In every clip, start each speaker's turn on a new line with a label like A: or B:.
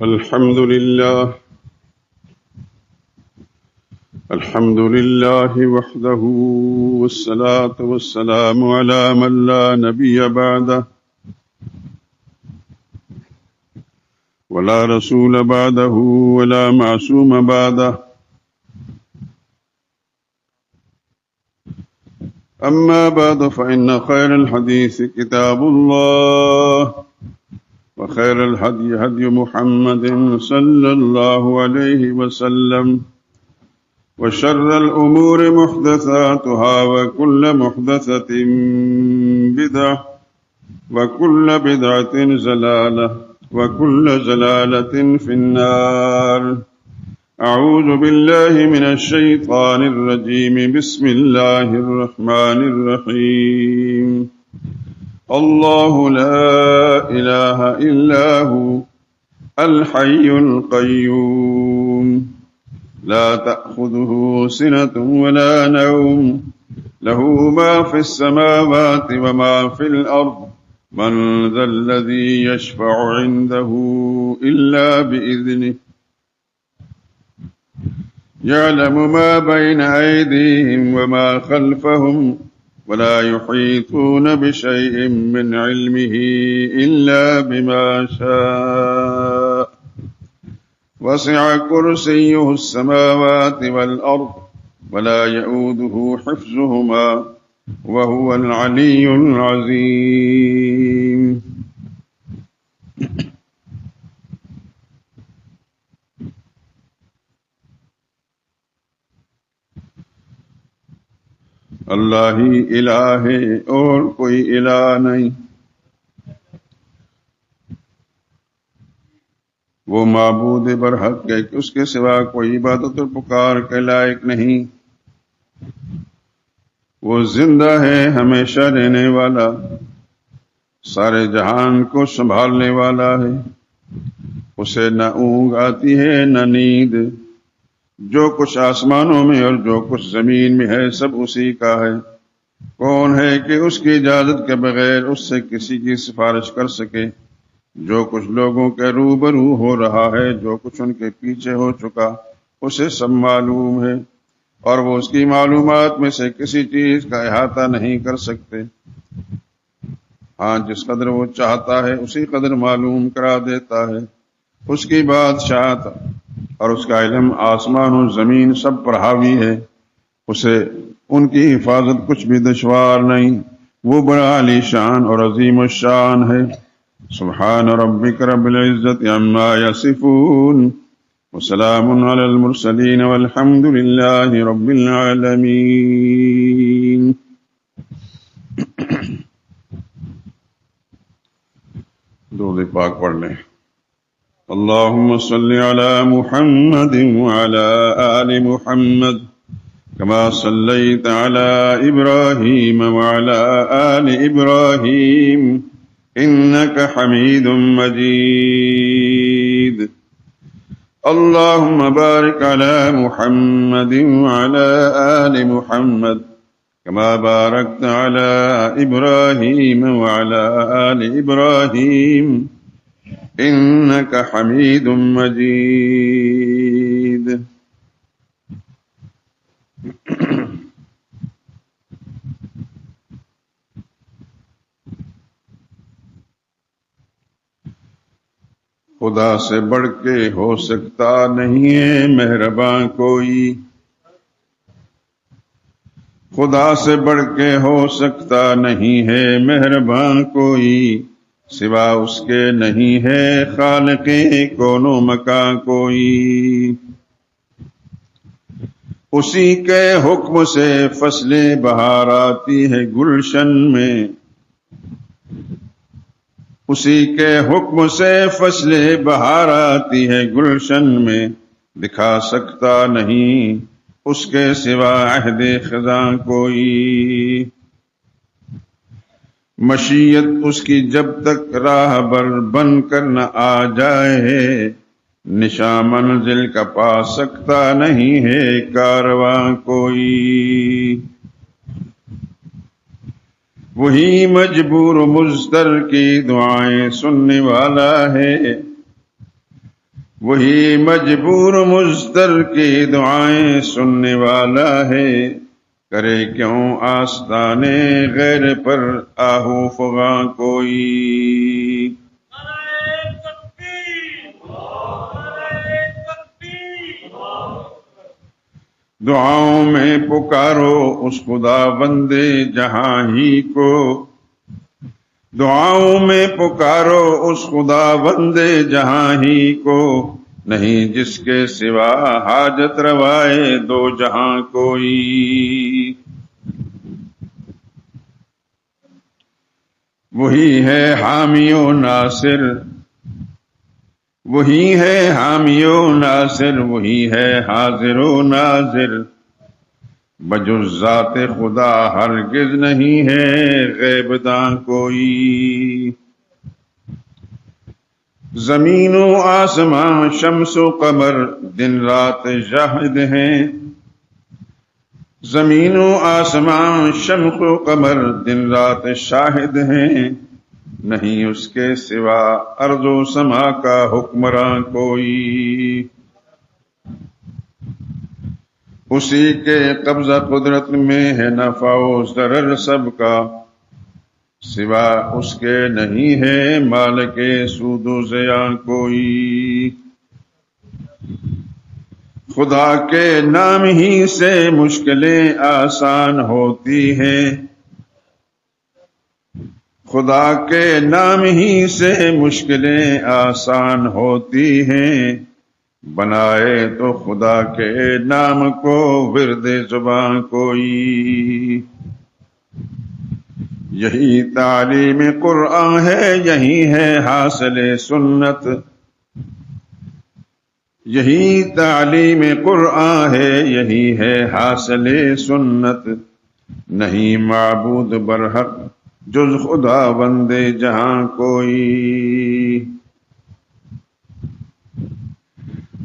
A: الحمد لله وحده والصلاة والسلام على من لا نبي بعده ولا رسول بعده ولا معصوم بعده. أما بعد فإن خير الحديث كتاب الله وخير الهدي هدي محمد صلى الله عليه وسلم وشر الأمور محدثاتها وكل محدثة بدعة وكل بدعة ضلالة وكل ضلالة في النار. أعوذ بالله من الشيطان الرجيم. بسم الله الرحمن الرحيم. الله لا إله إلا هو الحي القيوم لا تأخذه سنة ولا نوم له ما في السماوات وما في الأرض من ذا الذي يشفع عنده إلا بإذنه يعلم ما بين أيديهم وما خلفهم ولا يحيطون بشيء من علمه إلا بما شاء وسع كرسيه السماوات والأرض ولا يؤوده حفظهما وهو العلي العظيم. اللہ ہی الہ ہے اور کوئی الہ نہیں. وہ معبود برحق ہے کہ اس کے سوا کوئی عبادت اور پکار کے لائق نہیں. وہ زندہ ہے، ہمیشہ رہنے والا، سارے جہان کو سنبھالنے والا ہے. اسے نہ اونگ آتی ہے نہ نیند. جو کچھ آسمانوں میں اور جو کچھ زمین میں ہے سب اسی کا ہے. کون ہے کہ اس کی اجازت کے بغیر اس سے کسی کی سفارش کر سکے؟ جو کچھ لوگوں کے روبرو ہو رہا ہے، جو کچھ ان کے پیچھے ہو چکا، اسے سب معلوم ہے، اور وہ اس کی معلومات میں سے کسی چیز کا احاطہ نہیں کر سکتے. ہاں، جس قدر وہ چاہتا ہے اسی قدر معلوم کرا دیتا ہے. اس کی بادشاہت اور اس کا علم آسمان و زمین سب پر حاوی ہے. اسے ان کی حفاظت کچھ بھی دشوار نہیں. وہ بڑا علی شان اور عظیم الشان ہے. سبحان ربک رب العزت عما یصفون وسلام علی المرسلین والحمد للہ رب العالمین. درود پاک پڑھ لیں. اللهم صل على محمد وعلى آل محمد كما صليت على إبراهيم وعلى آل إبراهيم إنك حميد مجيد. اللهم بارك على محمد وعلى آل محمد كما باركت على إبراهيم وعلى آل إبراهيم إنك حميد مجيد. خدا سے بڑھ کے ہو سکتا نہیں ہے مہرباں کوئی. خدا سے بڑھ کے ہو سکتا نہیں ہے مہرباں کوئی. سوا اس کے نہیں ہے خالق کون و مکاں کوئی. اسی کے حکم سے فصلیں بہار آتی ہے گلشن میں. اسی کے حکم سے فصلیں بہار آتی ہے گلشن میں. دکھا سکتا نہیں اس کے سوا عہد خزاں کوئی. مشیت اس کی جب تک راہ بر بن کر نہ آ جائے، نشاں منزل کا پا سکتا نہیں ہے کارواں کوئی. وہی مجبور و مضطر کی دعائیں سننے والا ہے، وہی مجبور مضطر کی دعائیں سننے والا ہے، کرے کیوں آستانے غیر پر آہو فغاں کوئی۔ دعاؤں میں پکارو اس خدا بندے جہاں ہی کو، دعاؤں میں پکارو اس خدا بندے جہاں ہی کو، نہیں جس کے سوا حاجت روائے دو جہاں کوئی۔ وہی ہے حامی و ناصر، وہی ہے حامی و ناصر، وہی ہے حاضر و ناظر، بجز ذات خدا ہرگز نہیں ہے غیب داں کوئی۔ زمین و آسمان شمس و قمر دن رات شاہد ہیں، زمین و آسمان شمس و قمر دن رات شاہد ہیں، نہیں اس کے سوا ارض و سما کا حکمراں کوئی۔ اسی کے قبضہ قدرت میں ہے نفع و ضرر سب کا، سوا اس کے نہیں ہے مالک سود و زیاں کوئی۔ خدا کے نام ہی سے مشکلیں آسان ہوتی ہیں، خدا کے نام ہی سے مشکلیں آسان ہوتی ہیں، بنائے تو خدا کے نام کو ورد زباں کوئی۔ یہی تعلیم قرآن ہے، یہی ہے حاصل سنت، یہی تعلیم قرآن ہے، یہی ہے حاصل سنت، نہیں معبود برحق جز خدا بندے جہاں کوئی۔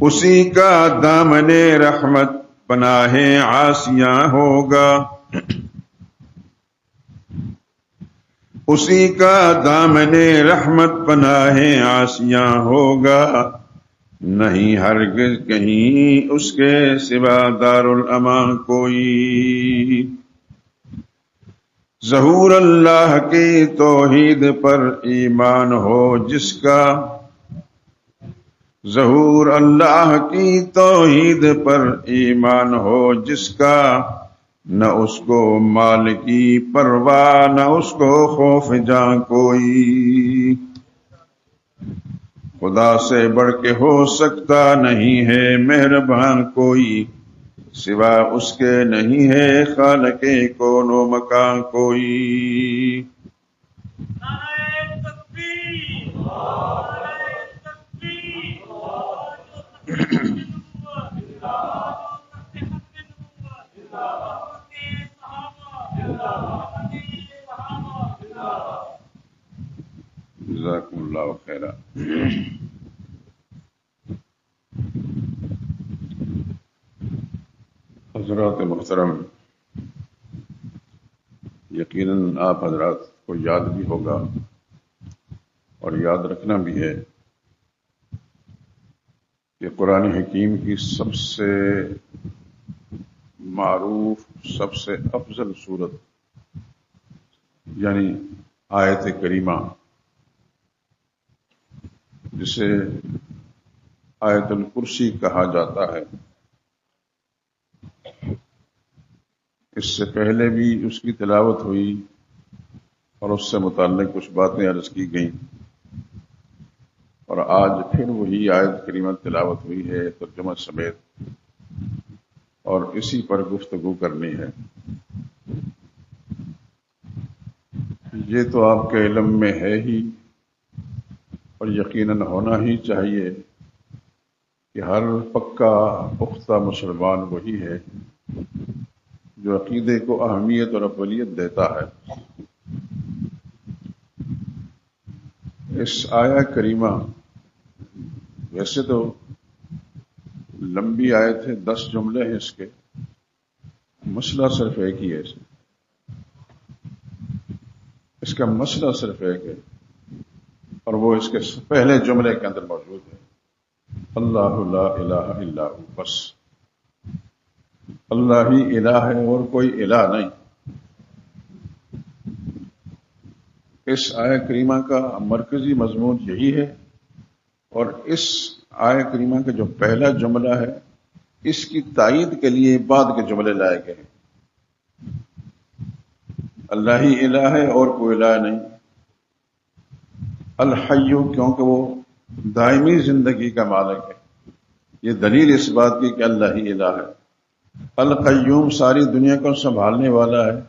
A: اسی کا دامن رحمت پناہ عاصیاں ہوگا، اسی کا دامن رحمت پناہ عاصیاں ہوگا، نہیں ہرگز کہیں اس کے سوا دارالامان کوئی۔ ظہور اللہ کی توحید پر ایمان ہو جس کا، ظہور اللہ کی توحید پر ایمان ہو جس کا، نہ اس کو مال کی پرواہ نہ اس کو خوف جاں کوئی۔ خدا سے بڑھ کے ہو سکتا نہیں ہے مہربان کوئی، سوا اس کے نہیں ہے خالق کون و مکان کوئی۔ جزاکم اللہ خیرا۔ حضرات محترم، یقیناً آپ حضرات کو یاد بھی ہوگا اور یاد رکھنا بھی ہے کہ قرآن حکیم کی سب سے معروف، سب سے افضل صورت یعنی آیت کریمہ، جسے آیت الکرسی کہا جاتا ہے، اس سے پہلے بھی اس کی تلاوت ہوئی اور اس سے متعلق کچھ باتیں عرض کی گئیں، اور آج پھر وہی آیت کریمہ تلاوت ہوئی ہے ترجمہ سمیت، اور اسی پر گفتگو کرنی ہے۔ یہ تو آپ کے علم میں ہے ہی، اور یقیناً ہونا ہی چاہیے کہ ہر پکا پختہ مسلمان وہی ہے جو عقیدے کو اہمیت اور اولویت دیتا ہے۔ اس آیہ کریمہ ویسے تو لمبی آیت ہے، 10 جملے ہیں اس کے، مسئلہ صرف ایک ہی ہے، اس کا مسئلہ صرف ایک ہے، اور وہ اس کے پہلے جملے کے اندر موجود ہے۔ اللہ لا الہ الا ہو، بس اللہ ہی الہ ہے اور کوئی الہ نہیں۔ اس آیہ کریمہ کا مرکزی مضمون یہی ہے، اور اس آیہ کریمہ کا جو پہلا جملہ ہے اس کی تائید کے لیے بعد کے جملے لائے گئے ہیں۔ اللہ ہی الہ ہے اور کوئی الہ نہیں۔ الحی کیونکہ وہ دائمی زندگی کا مالک ہے، یہ دلیل اس بات کی کہ اللہ ہی الہ ہے۔ القیوم ساری دنیا کو سنبھالنے والا ہے،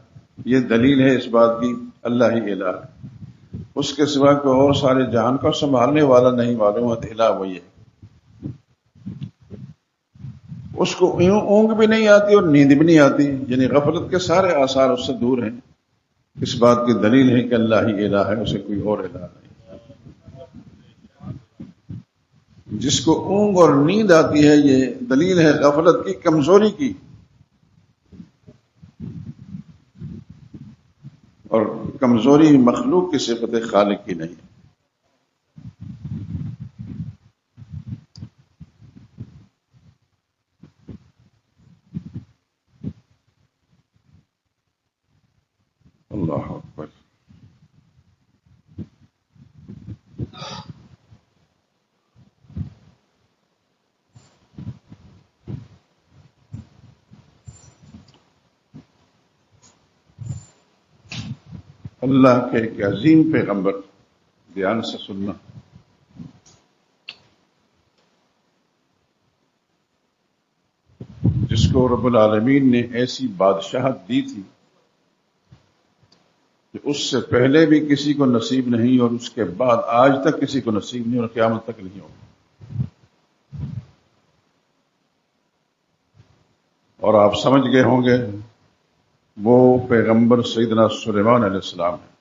A: یہ دلیل ہے اس بات کی اللہ ہی الہ ہے۔ اس کے سوا کوئی اور سارے جہان کو سنبھالنے والا نہیں، معلوم ہے الہ وہی ہے۔ اس کو یوں اونگ بھی نہیں آتی اور نیند بھی نہیں آتی، یعنی غفلت کے سارے آثار اس سے دور ہیں۔ اس بات کی دلیل ہے کہ اللہ ہی الہ ہے، اسے کوئی اور الہ نہیں۔ جس کو اونگ اور نیند آتی ہے یہ دلیل ہے غفلت کی، کمزوری کی، اور کمزوری مخلوق کی صفت خالق کی نہیں۔ اللہ اکبر۔ اللہ کے ایک عظیم پیغمبر، دھیان سے سننا، جس کو رب العالمین نے ایسی بادشاہت دی تھی کہ اس سے پہلے بھی کسی کو نصیب نہیں، اور اس کے بعد آج تک کسی کو نصیب نہیں، اور قیامت تک نہیں ہوگا۔ اور آپ سمجھ گئے ہوں گے وہ پیغمبر سیدنا سلیمان علیہ السلام ہے۔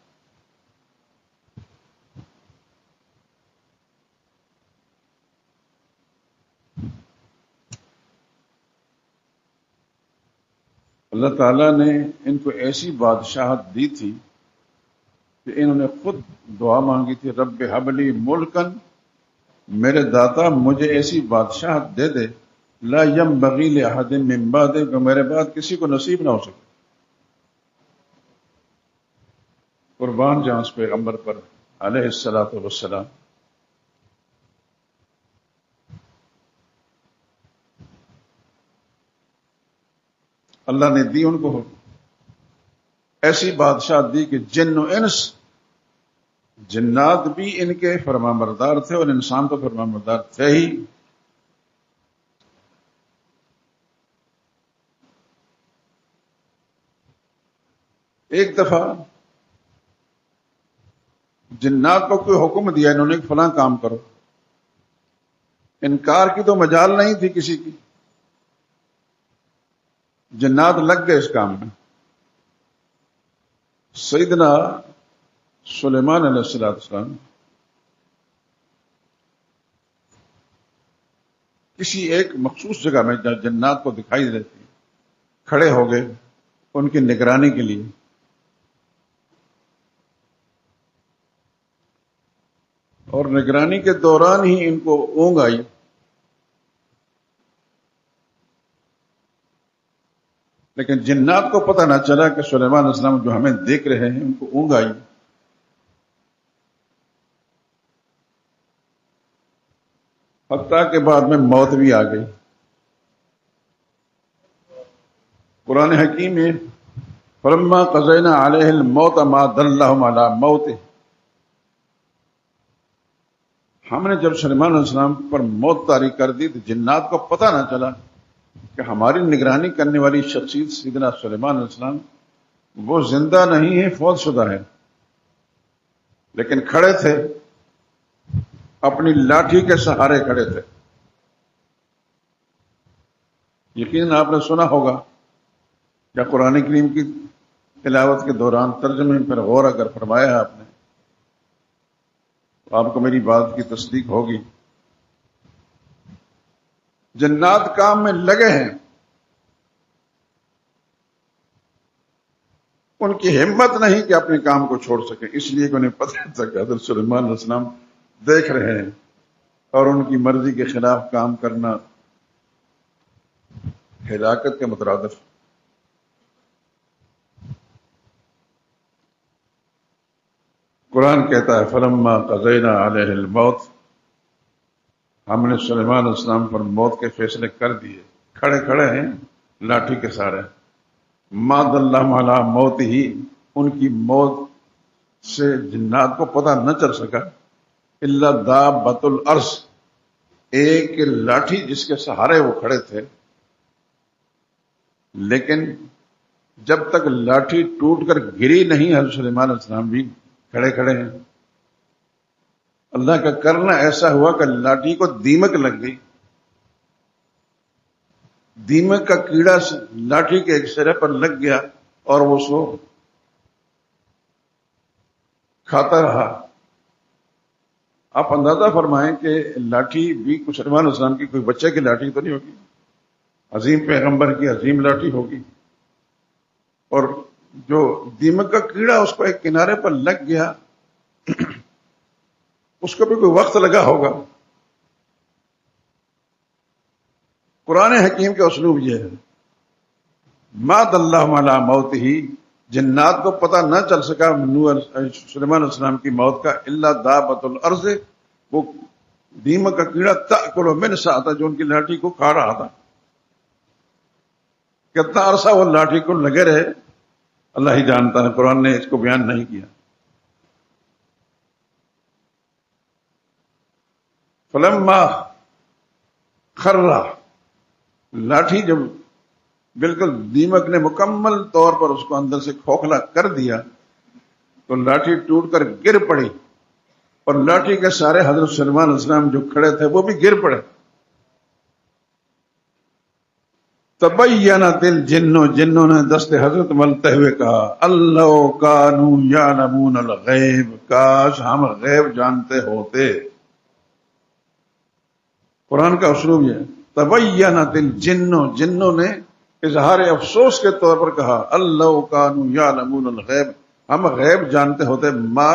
A: اللہ تعالیٰ نے ان کو ایسی بادشاہت دی تھی کہ انہوں نے خود دعا مانگی تھی، رب ہب لی ملکن، میرے داتا مجھے ایسی بادشاہت دے دے، لا ینبغی لأحد من بعدی، کہ میرے بعد کسی کو نصیب نہ ہو سکے۔ قربان جاؤں اس پیغمبر پر علیہ الصلوۃ والسلام۔ اللہ نے دی ان کو ایسی بادشاہت دی کہ جن و انس، جنات بھی ان کے فرمانبردار تھے اور انسان تو فرمانبردار تھے ہی۔ ایک دفعہ جنات کو کوئی حکم دیا انہوں نے کہ فلاں کام کرو، انکار کی تو مجال نہیں تھی کسی کی، جنات لگ گئے اس کام میں۔ سیدنا سلیمان علیہ السلام کسی ایک مخصوص جگہ میں جہاں جنات کو دکھائی دیتی کھڑے ہو گئے ان کی نگرانی کے لیے۔ اور نگرانی کے دوران ہی ان کو اونگ آئی، لیکن جنات کو پتہ نہ چلا کہ سلیمان علیہ السلام جو ہمیں دیکھ رہے ہیں ان کو اونگ آئی۔ حتیٰ کہ بعد میں موت بھی آ گئی۔ قرآن حکیم میں فلما قضینا علیہ الموت ما دلہم علی موتہ، ہم نے جب سلیمان علیہ السلام پر موت طاری کر دی تو جنات کو پتہ نہ چلا کہ ہماری نگرانی کرنے والی شخصیت سیدنا سلیمان علیہ السلام وہ زندہ نہیں ہے، فوت شدہ ہے، لیکن کھڑے تھے، اپنی لاٹھی کے سہارے کھڑے تھے۔ یقیناً آپ نے سنا ہوگا یا قرآن کریم کی تلاوت کے دوران ترجمے پر غور اگر فرمایا ہے آپ نے تو آپ کو میری بات کی تصدیق ہوگی۔ جنات کام میں لگے ہیں، ان کی ہمت نہیں کہ اپنے کام کو چھوڑ سکیں، اس لیے کہ انہیں پتہ تھا کہ حضرت سلیمان علیہ السلام دیکھ رہے ہیں۔ اور ان کی مرضی کے خلاف کام کرنا ہلاکت کے مترادف۔ قرآن کہتا ہے فلما قضینا علیہ الموت، ہم نے سلیمان علیہ السلام پر موت کے فیصلے کر دیے، کھڑے کھڑے ہیں لاٹھی کے سارے، ما دل علی موت ہی، ان کی موت سے جنات کو پتہ نہ چل سکا، الا دابۃ الارض، ایک لاٹھی جس کے سہارے وہ کھڑے تھے، لیکن جب تک لاٹھی ٹوٹ کر گری نہیں حضرت سلیمان علیہ السلام بھی کھڑے کھڑے ہیں۔ اللہ کا کرنا ایسا ہوا کہ لاٹھی کو دیمک لگ گئی، دیمک کا کیڑا لاٹھی کے ایک سرے پر لگ گیا اور وہ اس کو کھاتا رہا۔ آپ اندازہ فرمائیں کہ لاٹھی بھی کچھ سلیمان علیہ السلام کی کوئی بچے کی لاٹھی تو نہیں ہوگی، عظیم پیغمبر کی عظیم لاٹھی ہوگی، اور جو دیمک کا کیڑا اس کو ایک کنارے پر لگ گیا، اس کو بھی کوئی وقت لگا ہوگا۔ قرآن حکیم کا اسلوب یہ ہے، ما دل علی موت ہی، جنات کو پتہ نہ چل سکا سلیمان علیہ السلام کی موت کا، الا دابۃ الارض، وہ دیمک کا کیڑا تأکل من سأتہ، جو ان کی لاٹھی کو کھا رہا تھا۔ کتنا عرصہ وہ لاٹھی کو لگے رہے اللہ ہی جانتا ہے، قرآن نے اس کو بیان نہیں کیا۔ فلما خر، لاٹھی جب بالکل دیمک نے مکمل طور پر اس کو اندر سے کھوکھلا کر دیا تو لاٹھی ٹوٹ کر گر پڑی، اور لاٹھی کے سارے حضرت سلیمان علیہ السلام جو کھڑے تھے وہ بھی گر پڑے۔ تبینت الجن، جنوں نے دست حضرت ملتے ہوئے کہا اللہ کانوا یعلمون الغیب، کاش ہم غیب جانتے ہوتے۔ قرآن کا اسلوب یہ ہے، تبینت الجن، جنوں نے اظہار افسوس کے طور پر کہا اللہ کانوا یعلمون الغیب، ہم غیب جانتے ہوتے، ما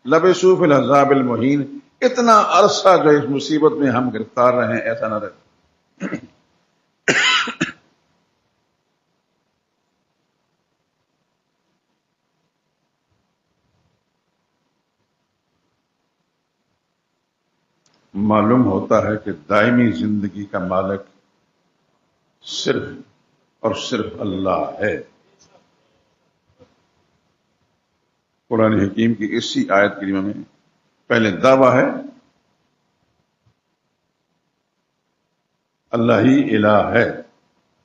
A: لبثوا فی العذاب المہین، اتنا عرصہ جو اس مصیبت میں ہم گرفتار رہے ہیں ایسا نہ رہے۔ معلوم ہوتا ہے کہ دائمی زندگی کا مالک صرف اور صرف اللہ ہے۔ قرآن حکیم کی اسی آیت کریمہ میں پہلے دعویٰ ہے اللہ ہی الہ ہے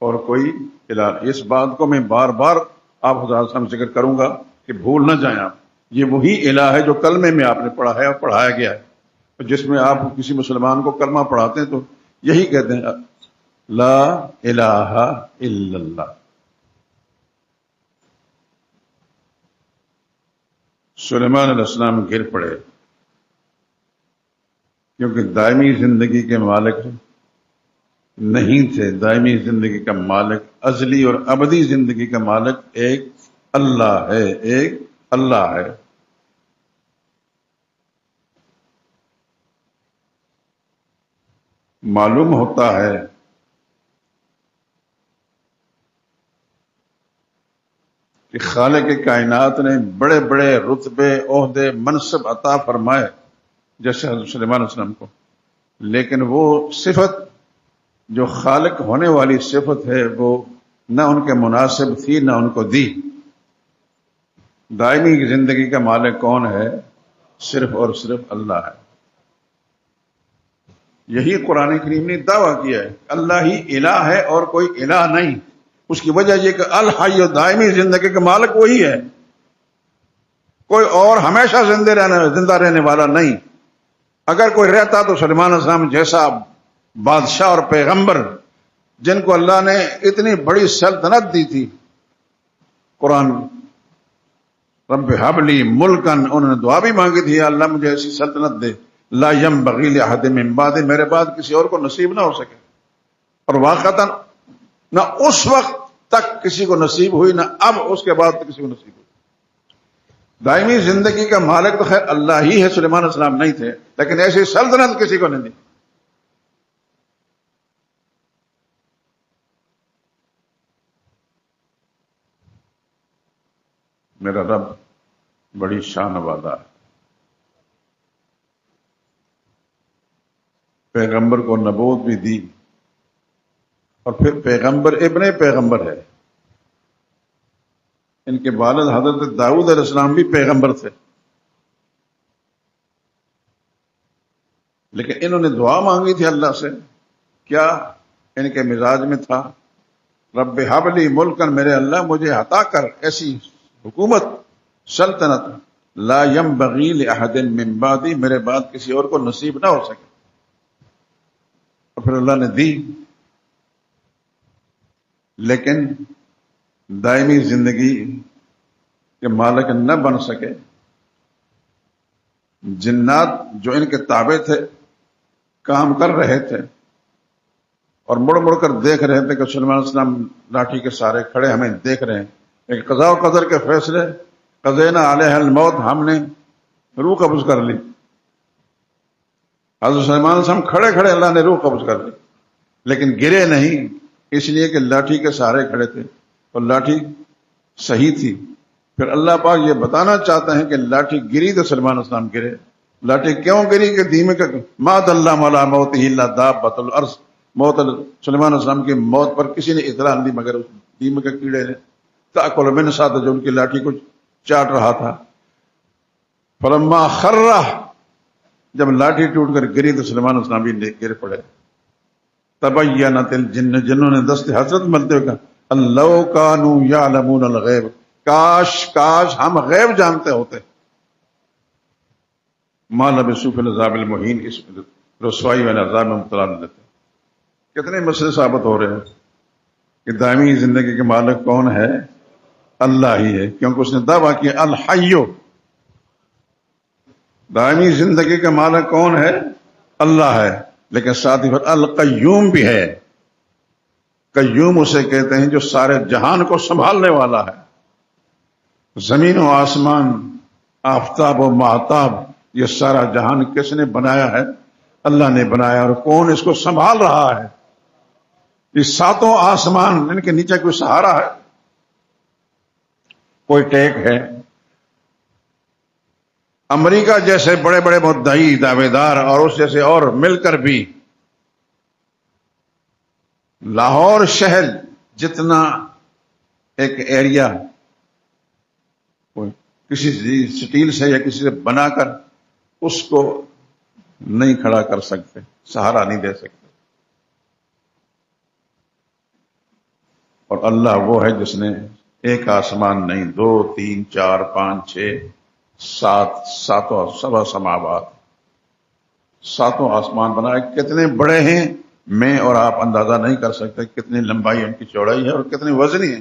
A: اور کوئی الہ، اس بات کو میں بار بار آپ حضرات سے ذکر کروں گا کہ بھول نہ جائیں آپ، یہ وہی الہ ہے جو کلمے میں آپ نے پڑھا ہے اور پڑھایا گیا ہے، جس میں آپ کسی مسلمان کو کلمہ پڑھاتے ہیں تو یہی کہتے ہیں لا الہ الا اللہ۔ سلیمان علیہ السلام گر پڑے کیونکہ دائمی زندگی کے مالک نہیں تھے، دائمی زندگی کا مالک، ازلی اور ابدی زندگی کا مالک ایک اللہ ہے، ایک اللہ ہے۔ معلوم ہوتا ہے کہ خالق کائنات نے بڑے بڑے رتبے، عہدے، منصب عطا فرمائے جیسے حضرت سلیمان علیہ السلام کو، لیکن وہ صفت جو خالق ہونے والی صفت ہے وہ نہ ان کے مناسب تھی نہ ان کو دی۔ دائمی زندگی کا مالک کون ہے؟ صرف اور صرف اللہ ہے۔ یہی قرآن کریم نے دعویٰ کیا ہے، اللہ ہی الہ ہے اور کوئی الہ نہیں۔ اس کی وجہ یہ کہ الحی و دائمی زندگی کا مالک وہی ہے، کوئی اور ہمیشہ زندہ رہنے والا نہیں۔ اگر کوئی رہتا تو سلیمان علیہ السلام جیسا بادشاہ اور پیغمبر جن کو اللہ نے اتنی بڑی سلطنت دی تھی، قرآن رب ہب لی ملکن، انہوں نے دعا بھی مانگی تھی اللہ مجھے ایسی سلطنت دے، لا ينبغی لأحد من بعد، میرے بعد کسی اور کو نصیب نہ ہو سکے، اور واقعتاً نہ اس وقت تک کسی کو نصیب ہوئی نہ اب اس کے بعد کسی کو نصیب ہوئی۔ دائمی زندگی کا مالک تو خیر اللہ ہی ہے، سلیمان علیہ السلام نہیں تھے، لیکن ایسی سلطنت کسی کو نہیں دی۔ میرا رب بڑی شان والا ہے. پیغمبر کو نبوت بھی دی، اور پھر پیغمبر ابن پیغمبر ہے. ان کے والد حضرت داؤد علیہ السلام بھی پیغمبر تھے، لیکن انہوں نے دعا مانگی تھی اللہ سے. کیا ان کے مزاج میں تھا؟ رب ہب لی ملکن، میرے اللہ مجھے عطا کر ایسی حکومت، سلطنت لا ینبغی لأحد من بعدی، میرے بعد کسی اور کو نصیب نہ ہو سکے. اور پھر اللہ نے دی، لیکن دائمی زندگی کے مالک نہ بن سکے. جنات جو ان کے تابع تھے کام کر رہے تھے، اور مڑ مڑ کر دیکھ رہے تھے کہ سلیمان علیہ السلام لاٹھی کے سہارے کھڑے ہمیں دیکھ رہے ہیں. ایک قضاء و قدر کے فیصلے، قضینا علیہ الموت، ہم نے روح قبض کر لی. حضرت سلیمان علیہ السلام کھڑے کھڑے اللہ نے روح قبض کر لی، لیکن گرے نہیں، اس لیے کہ لاٹھی کے سہارے کھڑے تھے اور لاٹھی صحیح تھی. پھر اللہ پاک یہ بتانا چاہتے ہیں کہ لاٹھی گری تو سلیمان علیہ السلام گرے. لاٹھی کیوں گری؟ کہ دیمک ما دل علی موتہ الا دابۃ الارض، موت سلیمان علیہ السلام کی موت پر کسی نے اطلاع نہیں دی مگر اس دیمک کے کیڑے نے. تاکل من ساتھ جو ان کی لاٹھی کو چاٹ رہا تھا. فلما خر، جب لاٹھی ٹوٹ کر گری تو سلیمان علیہ السلام بھی گر پڑے. تبینت الجن، جنوں نے دست حضرت ملتے ہوئے کہا اللہ کانوا یعلمون الغیب، کاش ہم غیب جانتے ہوتے. ما لبثوا فی العذاب المہین، اس رسوائی والے عذاب میں مبتلا نہ لیتے. کتنے مسئلے ثابت ہو رہے ہیں کہ دائمی زندگی کے مالک کون ہے؟ اللہ ہی ہے، کیونکہ اس نے دعویٰ کیا الحیو، دائمی زندگی کا مالک کون ہے؟ اللہ ہے. لیکن ساتھ ہی پھر القیوم بھی ہے. قیوم اسے کہتے ہیں جو سارے جہان کو سنبھالنے والا ہے. زمین و آسمان، آفتاب و ماہتاب، یہ سارا جہان کس نے بنایا ہے؟ اللہ نے بنایا. اور کون اس کو سنبھال رہا ہے؟ یہ ساتوں آسمان، ان کے نیچے کوئی سہارا ہے؟ کوئی ٹیک ہے؟ امریکہ جیسے بڑے بڑے مدعی دعوے دار اور اس جیسے اور مل کر بھی لاہور شہر جتنا ایک ایریا کسی سٹیل سے یا کسی سے بنا کر اس کو نہیں کھڑا کر سکتے، سہارا نہیں دے سکتے. اور اللہ وہ ہے جس نے ایک آسمان نہیں، 2 3 4 5 6 7 ساتوں سبع سماوات، ساتوں آسمان بنائے. کتنے بڑے ہیں میں اور آپ اندازہ نہیں کر سکتے، کتنی لمبائی ان کی چوڑائی ہے اور کتنی وزنی ہے.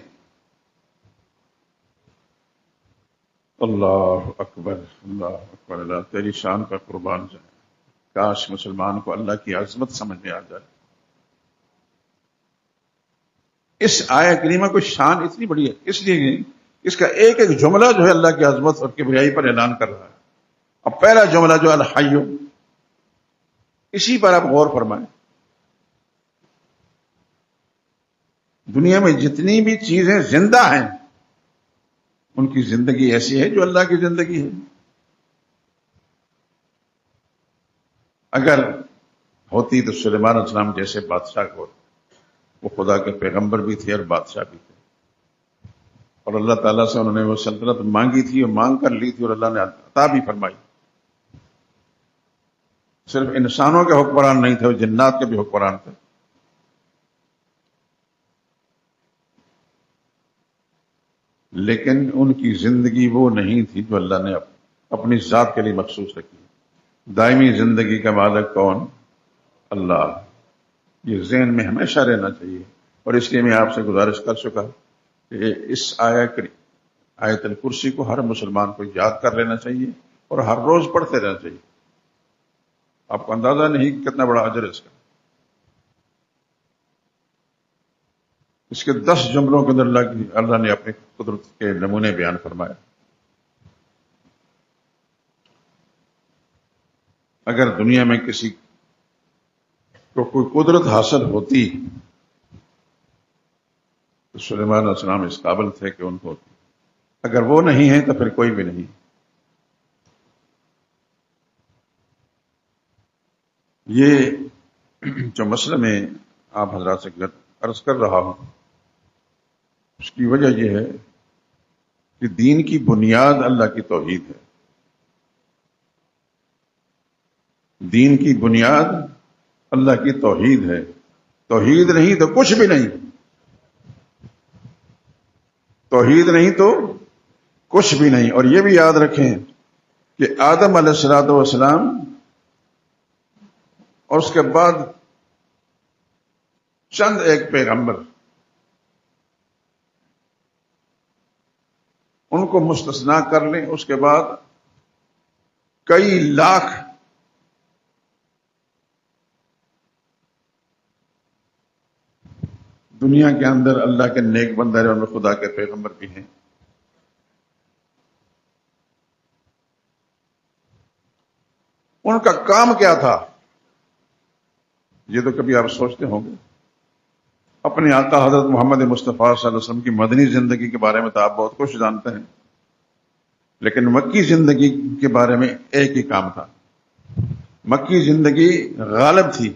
A: اللہ اکبر، اللہ اکبر. اللہ تیری شان کا قربان جائے. کاش مسلمان کو اللہ کی عظمت سمجھ میں آ جائے. اس آیہ کریمہ کو شان اتنی بڑی ہے اس لیے اس کا ایک ایک جملہ جو ہے اللہ کی عظمت اور کبریائی پر اعلان کر رہا ہے. اب پہلا جملہ جو الحی، اسی پر آپ غور فرمائیں. دنیا میں جتنی بھی چیزیں زندہ ہیں ان کی زندگی ایسی ہے جو اللہ کی زندگی ہے. اگر ہوتی تو سلیمان علیہ السلام جیسے بادشاہ کو، وہ خدا کے پیغمبر بھی تھے اور بادشاہ بھی تھے، اور اللہ تعالیٰ سے انہوں نے وہ سلطنت مانگی تھی اور مانگ کر لی تھی اور اللہ نے عطا بھی فرمائی. صرف انسانوں کے حکمران نہیں تھے، وہ جنات کے بھی حکمران تھے. لیکن ان کی زندگی وہ نہیں تھی جو اللہ نے اپنی ذات کے لیے مخصوص رکھی. دائمی زندگی کا مالک کون؟ اللہ. یہ ذہن میں ہمیشہ رہنا چاہیے. اور اس لیے میں آپ سے گزارش کر چکا کہ اس آیت الکرسی کو ہر مسلمان کو یاد کر لینا چاہیے اور ہر روز پڑھتے رہنا چاہیے. آپ کو اندازہ نہیں کتنا بڑا اجر ہے اس کا. اس کے 10 جملوں کے اندر اللہ نے اپنی قدرت کے نمونے بیان فرمایا. اگر دنیا میں کسی کو کوئی قدرت حاصل ہوتی تو سلیمان علیہ السلام اس قابل تھے کہ ان کو ہوتی. اگر وہ نہیں ہے تو پھر کوئی بھی نہیں. یہ جو مسئلہ میں آپ حضرات سے عرض کر رہا ہوں، اس کی وجہ یہ ہے کہ دین کی بنیاد اللہ کی توحید ہے. دین کی بنیاد اللہ کی توحید ہے. توحید نہیں تو کچھ بھی نہیں. توحید نہیں تو کچھ بھی نہیں. اور یہ بھی یاد رکھیں کہ آدم علیہ الصلوۃ والسلام اور اس کے بعد چند ایک پیغمبر، ان کو مستثنا کر لیں، اس کے بعد کئی لاکھ دنیا کے اندر اللہ کے نیک بندے ہیں، ان میں خدا کے پیغمبر بھی ہیں. ان کا کام کیا تھا؟ یہ تو کبھی آپ سوچتے ہوں گے. اپنے آقا حضرت محمد مصطفیٰ صلی اللہ علیہ وسلم کی مدنی زندگی کے بارے میں تو آپ بہت کچھ جانتے ہیں، لیکن مکی زندگی کے بارے میں ایک ہی کام تھا. مکی زندگی غالب تھی.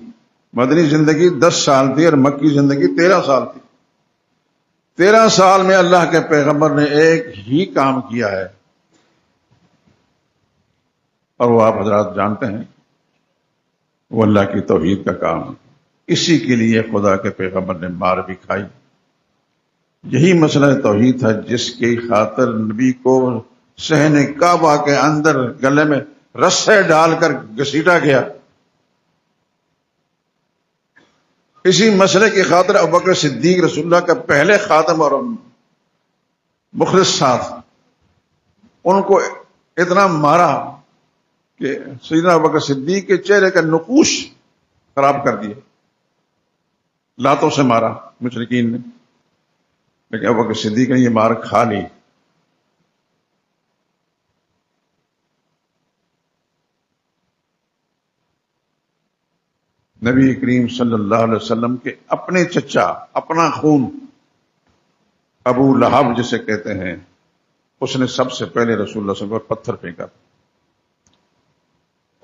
A: مدنی زندگی 10 سال تھی اور مکی زندگی 13 سال تھی. 13 سال میں اللہ کے پیغمبر نے ایک ہی کام کیا ہے، اور وہ آپ حضرات جانتے ہیں، وہ اللہ کی توحید کا کام ہے. اسی کے لیے خدا کے پیغمبر نے مار بھی کھائی. یہی مسئلہ توحید تھا جس کی خاطر نبی کو صحن کعبہ کے اندر گلے میں رسے ڈال کر گھسیٹا گیا. اسی مسئلے کی خاطر ابوبکر صدیق رسول اللہ کا پہلے خاتم اور مخلص ساتھ، ان کو اتنا مارا کہ سیدنا ابوبکر صدیق کے چہرے کا نقوش خراب کر دیا. لاتوں سے مارا مشرکین نے، لیکن ابوبکر صدیق نے یہ مار کھا لی. نبی کریم صلی اللہ علیہ وسلم کے اپنے چچا، اپنا خون، ابو لہب جسے کہتے ہیں، اس نے سب سے پہلے رسول اللہ صلی اللہ علیہ وسلم پر پتھر پھینکا.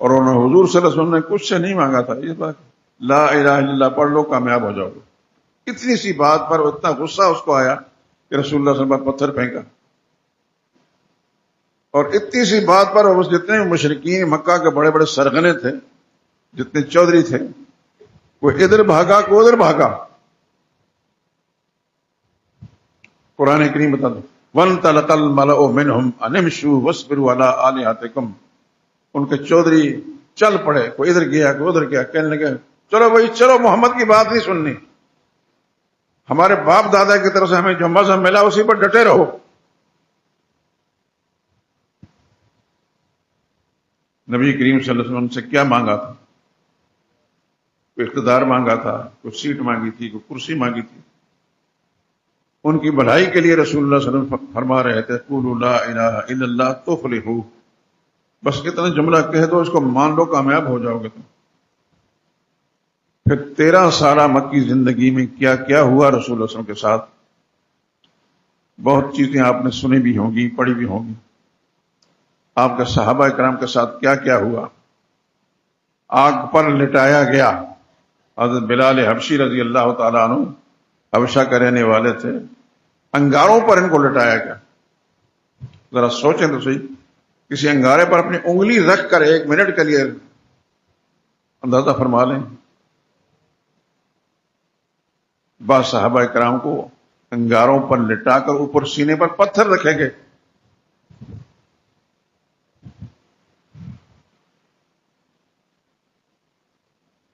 A: اور انہوں نے حضور صلی اللہ علیہ وسلم نے کچھ سے نہیں مانگا تھا، یہ بات لا الہ الا اللہ پڑھ لو کامیاب ہو جاؤ گے. اتنی سی بات پر اتنا غصہ اس کو آیا کہ رسول اللہ صلی اللہ علیہ وسلم پر پتھر پھینکا. اور اتنی سی بات پر اس جتنے مشرکین مکہ کے بڑے بڑے سرغنے تھے، جتنے چودھری تھے، وہ ادھر بھاگا کو ادھر بھاگا. قرآن کریم بتا دو وَانْطَلَقَ الْمَلَأُ مِنْهُمْ أَنِ امْشُوا وَاصْبِرُوا عَلَىٰ آلِهَتِكُمْ. ان کے چودھری چل پڑے، کوئی ادھر گیا کوئی ادھر گیا، کہنے لگے چلو بھائی چلو، محمد کی بات نہیں سننی، ہمارے باپ دادا کی طرف سے ہمیں جو مذہب ملا اسی پر ڈٹے رہو. نبی کریم صلی اللہ علیہ وسلم سے کیا مانگا تھا؟ کوئی اقتدار مانگا تھا، کوئی سیٹ مانگی تھی، کوئی کرسی مانگی تھی. ان کی بھلائی کے لیے رسول اللہ صلی اللہ علیہ وسلم فرما رہے تھے قولوا لا الہ الا اللہ تفلحوا. بس اتنا جملہ کہہ دو، اس کو مان لو، کامیاب ہو جاؤ گے تم. پھر 13 سالہ مکی زندگی میں کیا کیا ہوا رسول اللہ صلی اللہ علیہ وسلم کے ساتھ، بہت چیزیں آپ نے سنی بھی ہوں گی، پڑھی بھی ہوں گی. آپ کے صحابہ کرام کے ساتھ کیا کیا ہوا. آگ پر لٹایا گیا. حضرت بلال حبشی رضی اللہ تعالیٰ عنہ حبشہ کا رہنے والے تھے، انگاروں پر ان کو لٹایا گیا. ذرا سوچیں تو صحیح، کسی انگارے پر اپنی انگلی رکھ کر 1 منٹ کے لیے اندازہ فرما لیں. بعض صحابہ کرام کو انگاروں پر لٹا کر اوپر سینے پر پتھر رکھے گئے.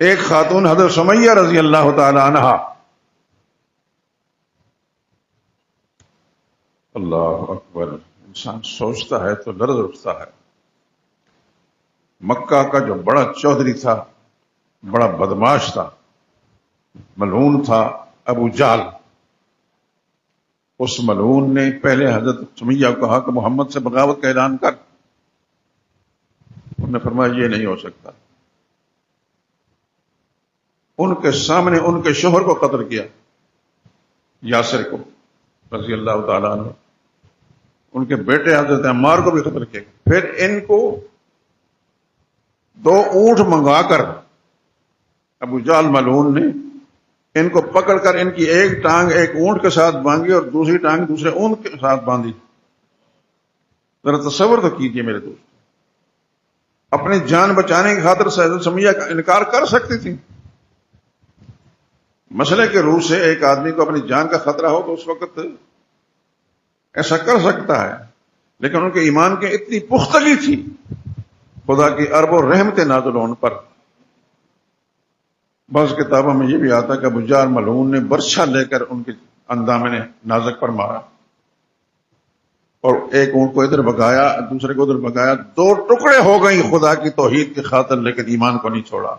A: ایک خاتون حضرت سمیہ رضی اللہ تعالی عنہا، اللہ اکبر، انسان سوچتا ہے تو لرز اٹھتا ہے. مکہ کا جو بڑا چودھری تھا، بڑا بدماش تھا، ملعون تھا، ابو جہل، اس ملعون نے پہلے حضرت سمیہ کو کہا کہ محمد سے بغاوت کا اعلان کر. انہوں نے فرمایا یہ نہیں ہو سکتا. ان کے سامنے ان کے شوہر کو قتل کیا، یاسر کو رضی اللہ تعالیٰ عنہ. ان کے بیٹے حضرت عمار کو بھی قتل کیا گیا۔ پھر ان کو 2 اونٹ منگا کر ابو جہل ملعون نے ان کو پکڑ کر ان کی ایک ٹانگ ایک اونٹ کے ساتھ باندھی اور دوسری ٹانگ دوسرے اونٹ کے ساتھ باندھی۔ ذرا تصور تو کیجئے میرے دوست، اپنی جان بچانے کی خاطر حضرت سمیہ کا انکار کر سکتی تھی۔ مسئلے کے روح سے ایک آدمی کو اپنی جان کا خطرہ ہو تو اس وقت ایسا کر سکتا ہے، لیکن ان کے ایمان کی اتنی پختگی تھی، خدا کی ارب و رحمتیں نازل ان پر۔ بعض کتابوں میں یہ بھی آتا کہ ابو جہل ملعون نے برچھا لے کر ان کے اندامِ نازک پر مارا اور ایک اونٹ کو ادھر بگایا دوسرے کو ادھر بگایا، 2 ٹکڑے ہو گئی خدا کی توحید کی خاطر، لیکن ایمان کو نہیں چھوڑا۔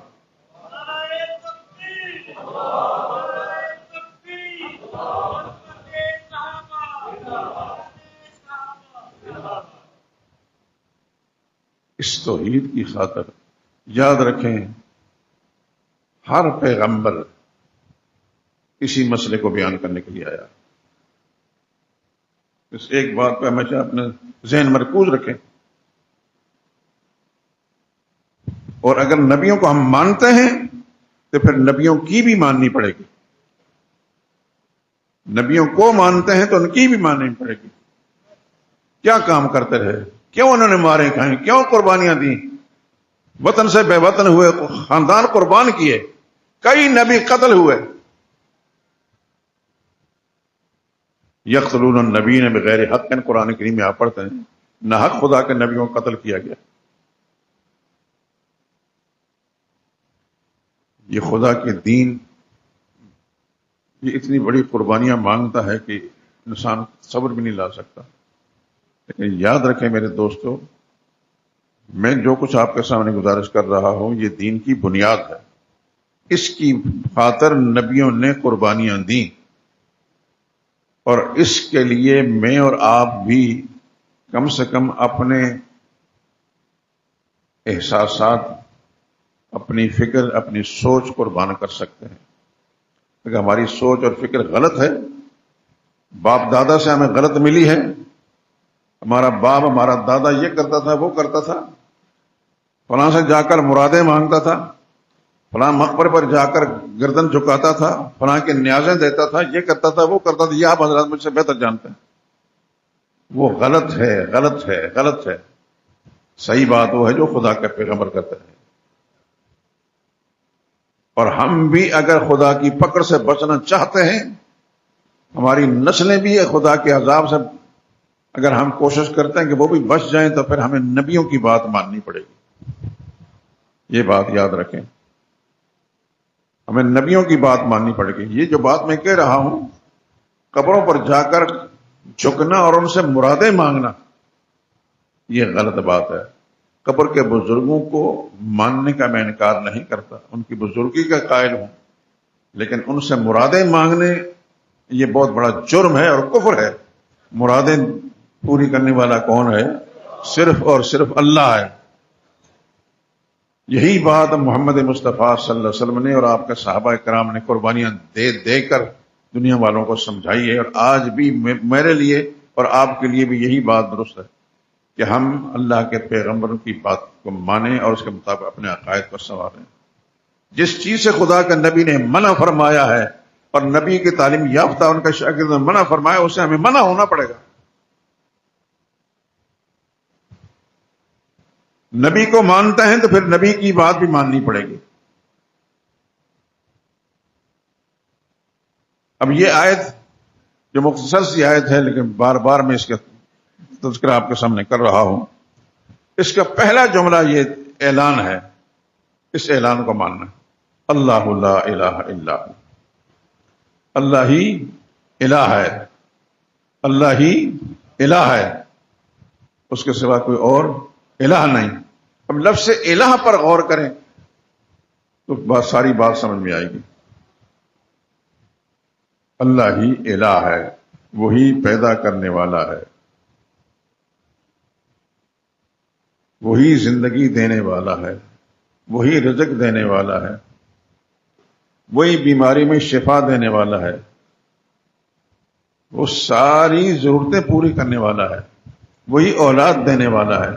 A: اس توحید کی خاطر یاد رکھیں، ہر پیغمبر اسی مسئلے کو بیان کرنے کے لیے آیا۔ اس ایک بات پہ ہمیشہ اپنے ذہن مرکوز رکھیں، اور اگر نبیوں کو ہم مانتے ہیں تو پھر نبیوں کی بھی ماننی پڑے گی۔ نبیوں کو مانتے ہیں تو ان کی بھی ماننی پڑے گی۔ کیا کام کرتے رہے، کیوں انہوں نے مارے کھائیں، کیوں قربانیاں دیں، وطن سے بے وطن ہوئے، خاندان قربان کیے، کئی نبی قتل ہوئے۔ یقتلون النبیین بغیر حق، قرآن کریم میں آپ پڑھتے ہیں نہ حق خدا کے نبیوں کو قتل کیا گیا۔ یہ خدا کے دین یہ اتنی بڑی قربانیاں مانگتا ہے کہ انسان صبر بھی نہیں لا سکتا۔ لیکن یاد رکھیں میرے دوستو، میں جو کچھ آپ کے سامنے گزارش کر رہا ہوں یہ دین کی بنیاد ہے، اس کی خاطر نبیوں نے قربانیاں دیں، اور اس کے لیے میں اور آپ بھی کم سے کم اپنے احساسات، اپنی فکر، اپنی سوچ قربان کر سکتے ہیں۔ اگر ہماری سوچ اور فکر غلط ہے، باپ دادا سے ہمیں غلط ملی ہے، ہمارا باپ ہمارا دادا یہ کرتا تھا وہ کرتا تھا، فلاں سے جا کر مرادیں مانگتا تھا، فلاں مقبرے پر جا کر گردن جھکاتا تھا، فلاں کے نیازیں دیتا تھا، یہ کرتا تھا وہ کرتا تھا، یہ آپ حضرات مجھ سے بہتر جانتے ہیں۔ وہ غلط ہے، غلط ہے، غلط ہے۔ صحیح بات وہ ہے جو خدا کے پیغمبر کرتے ہیں، اور ہم بھی اگر خدا کی پکڑ سے بچنا چاہتے ہیں، ہماری نسلیں بھی خدا کے عذاب سے اگر ہم کوشش کرتے ہیں کہ وہ بھی بچ جائیں، تو پھر ہمیں نبیوں کی بات ماننی پڑے گی۔ یہ بات یاد رکھیں، ہمیں نبیوں کی بات ماننی پڑے گی۔ یہ جو بات میں کہہ رہا ہوں، قبروں پر جا کر جھکنا اور ان سے مرادیں مانگنا، یہ غلط بات ہے۔ قبر کے بزرگوں کو ماننے کا میں انکار نہیں کرتا، ان کی بزرگی کا قائل ہوں، لیکن ان سے مرادیں مانگنے یہ بہت بڑا جرم ہے اور کفر ہے۔ مرادیں پوری کرنے والا کون ہے؟ صرف اور صرف اللہ ہے۔ یہی بات محمد مصطفیٰ صلی اللہ علیہ وسلم نے اور آپ کے صحابہ کرام نے قربانیاں دے دے کر دنیا والوں کو سمجھائی ہے، اور آج بھی میرے لیے اور آپ کے لیے بھی یہی بات درست ہے کہ ہم اللہ کے پیغمبروں کی بات کو مانیں اور اس کے مطابق اپنے عقائد کو سنواریں۔ جس چیز سے خدا کا نبی نے منع فرمایا ہے اور نبی کی تعلیم یافتہ ان کا شاگرد نے منع فرمایا، اسے ہمیں منع ہونا پڑے گا۔ نبی کو مانتے ہیں تو پھر نبی کی بات بھی ماننی پڑے گی۔ اب یہ آیت جو مختصر سی آیت ہے، لیکن بار بار میں اس کا تذکرہ آپ کے سامنے کر رہا ہوں، اس کا پہلا جملہ یہ اعلان ہے، اس اعلان کو ماننا، اللہ لا الہ الا ہو، اللہ ہی الہ ہے، اللہ ہی الہ ہے، اس کے سوا کوئی اور الہ نہیں۔ اب لفظ الہ پر غور کریں تو ساری بات سمجھ میں آئے گی۔ اللہ ہی الہ ہے، وہی پیدا کرنے والا ہے، وہی زندگی دینے والا ہے، وہی رزق دینے والا ہے، وہی بیماری میں شفا دینے والا ہے، وہ ساری ضرورتیں پوری کرنے والا ہے۔ وہی اولاد دینے والا ہے۔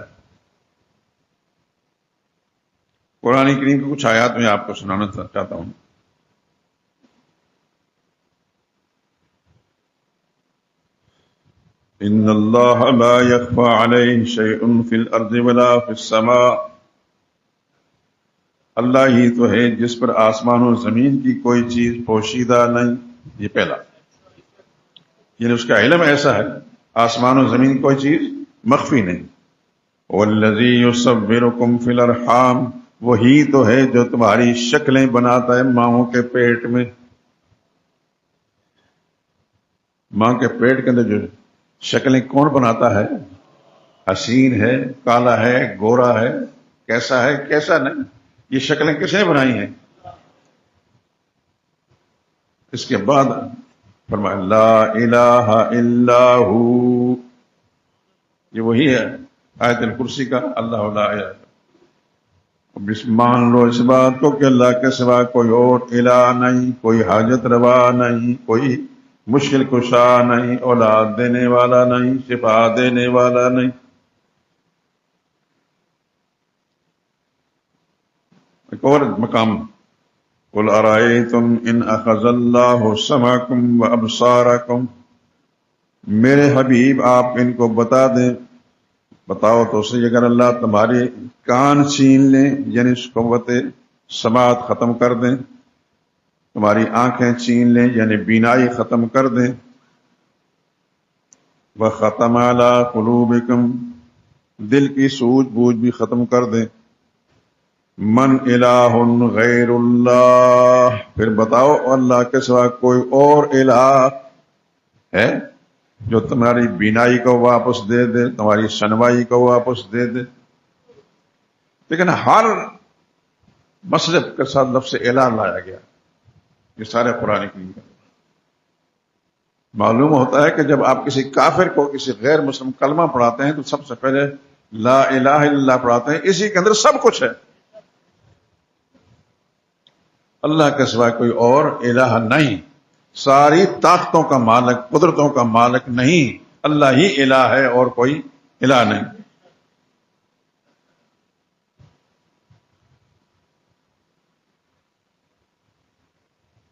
A: قرآن کریم کی کچھ آیات میں آپ کو سنانا چاہتا ہوں۔ ان اللہ لا يخفى علیہ شیء فی الارض ولا فی السماء، اللہ ہی تو ہے جس پر آسمان و زمین کی کوئی چیز پوشیدہ نہیں۔ یہ پہلا، یعنی اس کا علم ایسا ہے، آسمان و زمین کی کوئی چیز مخفی نہیں۔ والذی یصورکم فی الارحام، وہی تو ہے جو تمہاری شکلیں بناتا ہے ماؤں کے پیٹ میں۔ ماں کے پیٹ کے اندر جو شکلیں کون بناتا ہے؟ حسین ہے، کالا ہے، گورا ہے، کیسا ہے، کیسا نہیں، یہ شکلیں کس نے بنائی ہیں؟ اس کے بعد فرمایا لا الہ الا ہو، یہ وہی ہے آیت الکرسی کا اللہ لا الہ۔ مان لو اس بات کو کہ اللہ کے سوا کوئی اور الہ نہیں، کوئی حاجت روا نہیں، کوئی مشکل کشا نہیں، اولاد دینے والا نہیں، شفا دینے والا نہیں۔ ایک اور مقام، قل ارائیتم ان اخذ اللہ سمعکم وابصارکم، میرے حبیب آپ ان کو بتا دیں، بتاؤ تو صحیح، اگر اللہ تمہارے کان چھین لیں، یعنی اس قوت سماعت ختم کر دیں، تمہاری آنکھیں چھین لیں یعنی بینائی ختم کر دیں، وَخَتَمَ عَلَىٰ قُلُوبِكُمْ، دل کی سوجھ بوجھ بھی ختم کر دیں، من الہ غیر اللہ، پھر بتاؤ اللہ کے سوا کوئی اور الہ ہے جو تمہاری بینائی کو واپس دے دے، تمہاری سنوائی کو واپس دے دے۔ لیکن ہر مسئلے کے ساتھ لفظ الہ لایا گیا، یہ سارے قرآن کریم کا۔ معلوم ہوتا ہے کہ جب آپ کسی کافر کو، کسی غیر مسلم کلمہ پڑھاتے ہیں تو سب سے پہلے لا الہ الا اللہ پڑھاتے ہیں، اسی کے اندر سب کچھ ہے۔ اللہ کے سوا کوئی اور الہ نہیں، ساری طاقتوں کا مالک، قدرتوں کا مالک نہیں، اللہ ہی الہ ہے اور کوئی الہ نہیں۔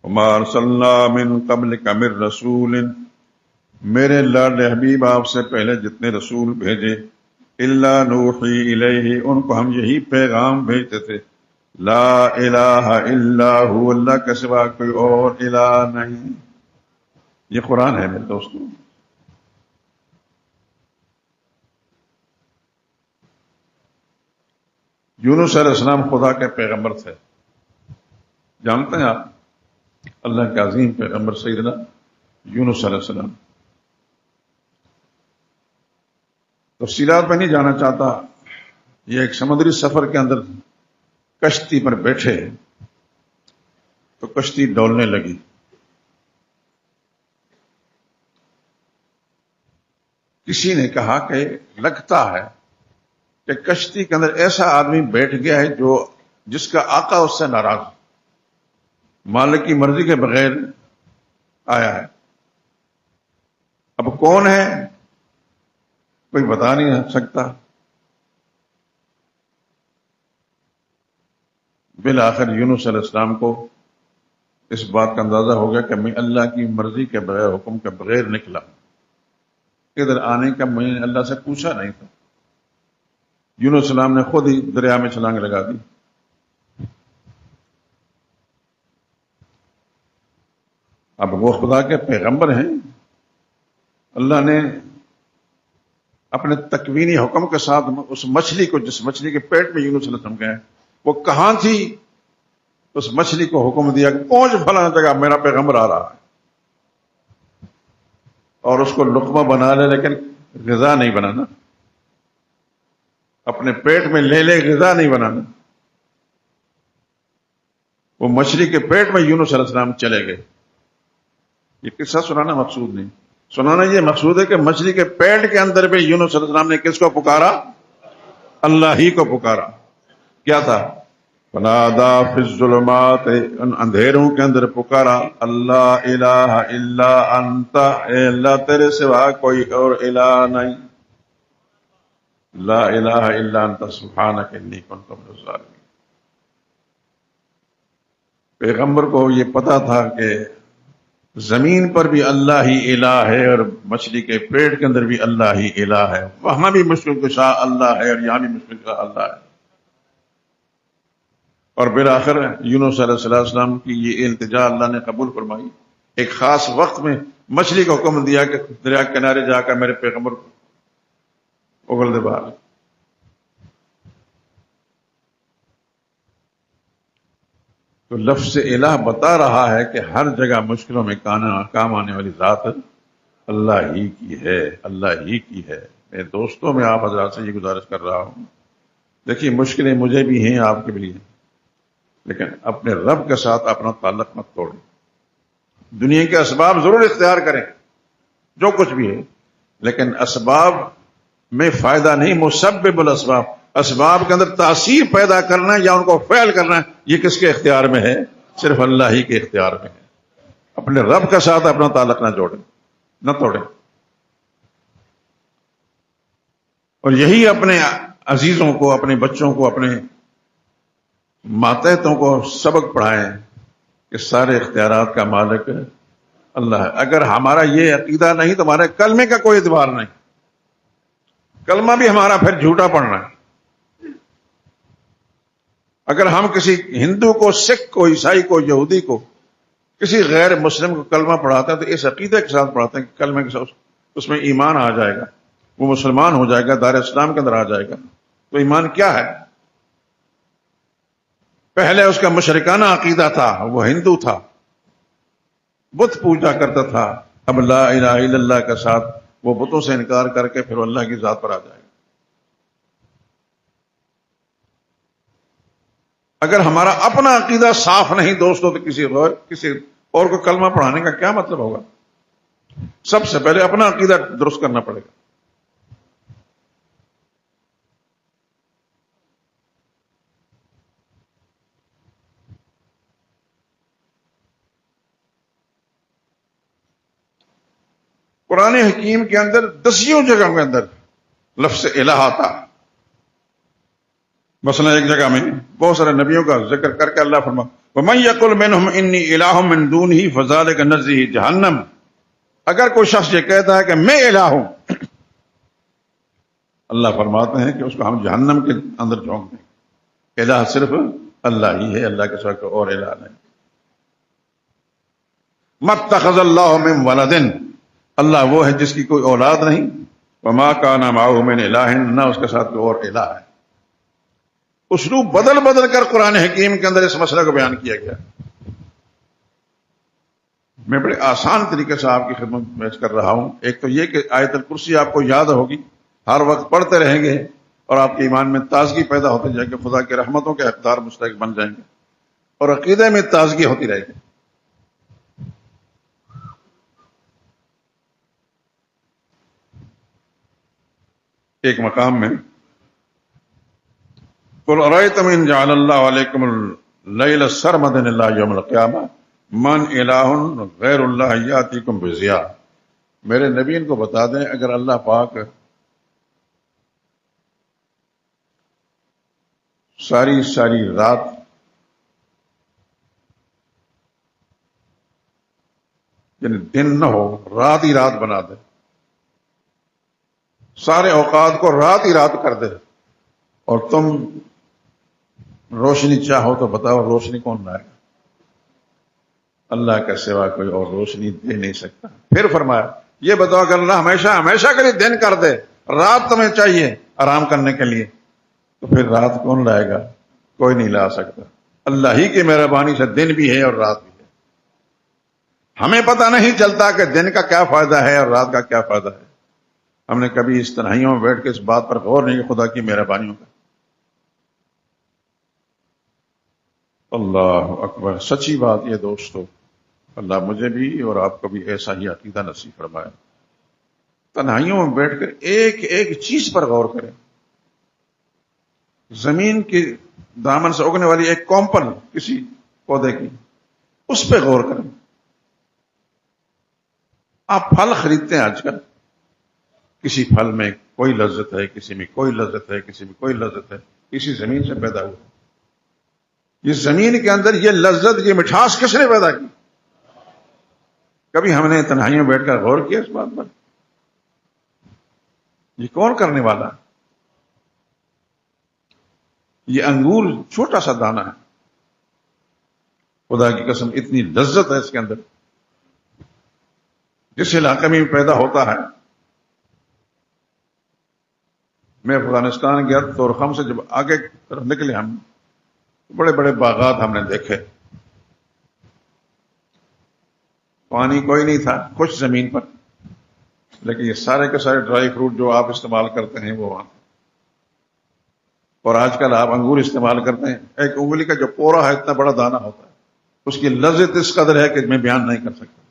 A: وما ارسلنا من قبلک من رسول، میرے لاڈلے حبیب آپ سے پہلے جتنے رسول بھیجے، الا نوحی الیہ، ان کو ہم یہی پیغام بھیجتے تھے، لا الہ الا ہو، اللہ کے سوا کوئی اور الہ نہیں۔ یہ قرآن ہے میرے دوستو۔ یونس علیہ السلام خدا کے پیغمبر تھے، جانتے ہیں آپ، اللہ کے عظیم پیغمبر سیدنا یونس علیہ السلام۔ تفصیلات میں نہیں جانا چاہتا، یہ ایک سمندری سفر کے اندر کشتی پر بیٹھے تو کشتی ڈولنے لگی، کسی نے کہا کہ لگتا ہے کہ کشتی کے اندر ایسا آدمی بیٹھ گیا ہے جس کا آقا اس سے ناراض، مالک کی مرضی کے بغیر آیا ہے۔ اب کون ہے کوئی بتا نہیں سکتا۔ بالآخر یونس علیہ السلام کو اس بات کا اندازہ ہو گیا کہ میں اللہ کی مرضی کے بغیر، حکم کے بغیر نکلا، ادھر آنے کا میں نے اللہ سے پوچھا نہیں تھا۔ یونس علیہ السلام نے خود ہی دریا میں چھلانگ لگا دی۔ اب وہ خدا کے پیغمبر ہیں، اللہ نے اپنے تکوینی حکم کے ساتھ اس مچھلی کو، جس مچھلی کے پیٹ میں یونس علیہ السلام گئے، وہ کہاں تھی، اس مچھلی کو حکم دیا کہ پہنچ فلاں جگہ، میرا پیغمبر آ رہا ہے، اور اس کو لقمہ بنا لے، لیکن غذا نہیں بنانا، اپنے پیٹ میں لے لے، غذا نہیں بنانا۔ وہ مچھلی کے پیٹ میں یونس علیہ السلام چلے گئے۔ یہ قصہ سنانا مقصود نہیں، سنانا یہ مقصود ہے کہ مچھلی کے پیٹ کے اندر بھی یونس علیہ السلام نے کس کو پکارا؟ اللہ ہی کو پکارا۔ کیا تھا؟ فنادا فی الظلمات، ان اندھیروں کے اندر پکارا، اللہ الہ الا انت، اے اللہ تیرے سوا کوئی اور الہ نہیں۔ لا الہ الا انت سبحانک انی کنت من الظالمین۔ پیغمبر کو یہ پتا تھا کہ زمین پر بھی اللہ ہی الہ ہے اور مچھلی کے پیٹ کے اندر بھی اللہ ہی الہ ہے، وہاں بھی مشکل کشا اللہ ہے اور یہاں بھی مشکل کشا اللہ ہے۔ اور بالآخر یونس علیہ السلام کی یہ التجا اللہ نے قبول فرمائی۔ ایک خاص وقت میں مچھلی کو حکم دیا کہ دریا کے کنارے جا کر میرے پیغمبر کو اگل دے باہر۔ تو لفظ الہ بتا رہا ہے کہ ہر جگہ مشکلوں میں کام آنے والی ذات اللہ ہی کی ہے، اللہ ہی کی ہے۔ میرے دوستوں، میں آپ حضرات سے یہ گزارش کر رہا ہوں، دیکھیے مشکلیں مجھے بھی ہیں، آپ کے بھی ہیں، لیکن اپنے رب کے ساتھ اپنا تعلق مت توڑیں۔ دنیا کے اسباب ضرور اختیار کریں جو کچھ بھی ہے، لیکن اسباب میں فائدہ نہیں، مسبب الاسباب، اسباب کے اندر تاثیر پیدا کرنا یا ان کو فعل کرنا، یہ کس کے اختیار میں ہے؟ صرف اللہ ہی کے اختیار میں ہے۔ اپنے رب کے ساتھ اپنا تعلق نہ جوڑیں، نہ توڑیں، اور یہی اپنے عزیزوں کو، اپنے بچوں کو، اپنے ماتحتوں کو سبق پڑھائیں کہ سارے اختیارات کا مالک اللہ ہے۔ اگر ہمارا یہ عقیدہ نہیں تو ہمارے کلمے کا کوئی اعتبار نہیں، کلمہ بھی ہمارا پھر جھوٹا پڑنا ہے۔ اگر ہم کسی ہندو کو، سکھ کو، عیسائی کو، یہودی کو، کسی غیر مسلم کو کلمہ پڑھاتے ہیں تو اس عقیدے کے ساتھ پڑھاتے ہیں کہ کلمے کے ساتھ اس میں ایمان آ جائے گا، وہ مسلمان ہو جائے گا، دار اسلام کے اندر آ جائے گا۔ تو ایمان کیا ہے؟ پہلے اس کا مشرکانہ عقیدہ تھا، وہ ہندو تھا، بت پوجا کرتا تھا، اب لا الہ الا اللہ کے ساتھ وہ بتوں سے انکار کر کے پھر اللہ کی ذات پر آ جائے گا۔ اگر ہمارا اپنا عقیدہ صاف نہیں دوستوں تو کسی اور کو کلمہ پڑھانے کا کیا مطلب ہوگا؟ سب سے پہلے اپنا عقیدہ درست کرنا پڑے گا۔ قرآن حکیم کے اندر دسیوں جگہوں کے اندر لفظ الہ آتا ہے۔ مثلا ایک جگہ میں بہت سارے نبیوں کا ذکر کر کے اللہ فرما وَمَن يَقُلْ مِنْهُمْ إِنِّي إِلَٰهٌ مِّن دُونِهِ فَذَٰلِكَ نَجْزِيهِ جَهَنَّمَ۔ اگر کوئی شخص یہ کہتا ہے کہ میں الہ ہوں، اللہ فرماتے ہیں کہ اس کو ہم جہنم کے اندر جھونک دیں گے۔ الہ صرف اللہ ہی ہے، اللہ کے سوا کوئی اور الہ نہیں۔ مَتَّخَذَ اللَّهُ مِن وَلَدٍ، اللہ وہ ہے جس کی کوئی اولاد نہیں، وَمَا كَانَ مَعَهُ مِنْ إِلَٰهٍ، نہ اس کے ساتھ کوئی اور الہ ہے۔ اسلوب بدل بدل کر قرآن حکیم کے اندر اس مسئلہ کو بیان کیا گیا۔ میں بڑے آسان طریقے سے آپ کی خدمت میں کر رہا ہوں۔ ایک تو یہ کہ آیت الکرسی آپ کو یاد ہوگی، ہر وقت پڑھتے رہیں گے اور آپ کے ایمان میں تازگی پیدا ہوتی جائے گی، خدا کی رحمتوں کے حقدار مستحق بن جائیں گے اور عقیدے میں تازگی ہوتی رہے گی۔ ایک مقام میں قُلْ أَرَأَيْتُمْ إِنْ جَعَلَ اللَّهُ عَلَيْكُمُ اللَّيْلَ سَرْمَدًا إِلَىٰ يَوْمِ الْقِيَامَةِ مَنْ إِلَٰهٌ غَيْرُ اللَّهِ يَأْتِيكُمْ بِضِيَاءٍ۔ میرے نبی ان کو بتا دیں، اگر اللہ پاک ساری رات یعنی دن نہ ہو، رات ہی رات بنا دے، سارے اوقات کو رات ہی رات کر دے، اور تم روشنی چاہو تو بتاؤ روشنی کون لائے گا؟ اللہ کے سوا کوئی اور روشنی دے نہیں سکتا۔ پھر فرمایا یہ بتاؤ کہ اللہ ہمیشہ کے لیے دن کر دے، رات تمہیں چاہیے آرام کرنے کے لیے، تو پھر رات کون لائے گا؟ کوئی نہیں لا سکتا۔ اللہ ہی کی مہربانی سے دن بھی ہے اور رات بھی ہے۔ ہمیں پتہ نہیں چلتا کہ دن کا کیا فائدہ ہے اور رات کا کیا فائدہ ہے۔ ہم نے کبھی اس تنہائیوں میں بیٹھ کے اس بات پر غور نہیں کہ خدا کی مہربانیوں کا۔ اللہ اکبر، سچی بات یہ دوستو، اللہ مجھے بھی اور آپ کو بھی ایسا ہی عقیدہ نصیب فرمائے۔ تنہائیوں میں بیٹھ کر ایک ایک چیز پر غور کریں۔ زمین کے دامن سے اگنے والی ایک کونپل کسی پودے کی، اس پہ غور کریں۔ آپ پھل خریدتے ہیں آج کل، کسی پھل میں کوئی لذت ہے، کسی میں کوئی لذت ہے، کسی میں کوئی لذت ہے، اسی زمین سے پیدا ہوا۔ اس زمین کے اندر یہ لذت، یہ مٹھاس کس نے پیدا کی؟ کبھی ہم نے تنہائیوں بیٹھ کر غور کیا اس بات پر؟ یہ کون کرنے والا ہے؟ یہ انگور چھوٹا سا دانہ ہے، خدا کی قسم اتنی لذت ہے اس کے اندر۔ جس علاقے میں پیدا ہوتا ہے، میں افغانستان گیا تورخم سے جب آگے طرف نکلے ہم، بڑے بڑے باغات ہم نے دیکھے، پانی کوئی نہیں تھا، کچھ زمین پر، لیکن یہ سارے کے سارے ڈرائی فروٹ جو آپ استعمال کرتے ہیں وہ وہاں۔ اور آج کل آپ انگور استعمال کرتے ہیں، ایک انگلی کا جو پورا ہے اتنا بڑا دانہ ہوتا ہے، اس کی لذت اس قدر ہے کہ میں بیان نہیں کر سکتا۔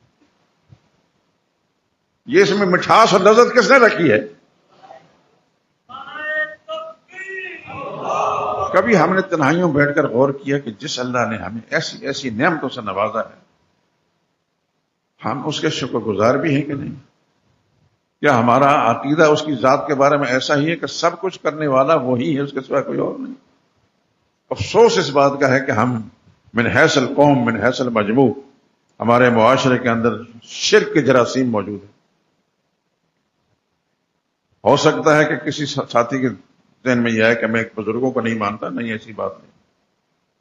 A: یہ اس میں مٹھاس اور لذت کس نے رکھی ہے؟ کبھی ہم نے تنہائیوں بیٹھ کر غور کیا کہ جس اللہ نے ہمیں ایسی ایسی نعمتوں سے نوازا ہے، ہم اس کے شکر گزار بھی ہیں کہ نہیں؟ کیا ہمارا عقیدہ اس کی ذات کے بارے میں ایسا ہی ہے کہ سب کچھ کرنے والا وہی ہے، اس کے سوا کوئی اور نہیں؟ افسوس اس بات کا ہے کہ ہم من حیث القوم من حیث المجموع، ہمارے معاشرے کے اندر شرک کے جراثیم موجود ہیں۔ ہو سکتا ہے کہ کسی ساتھی کے ذہن میں یہ ہے کہ میں بزرگوں کو نہیں مانتا، نہیں، ایسی بات نہیں۔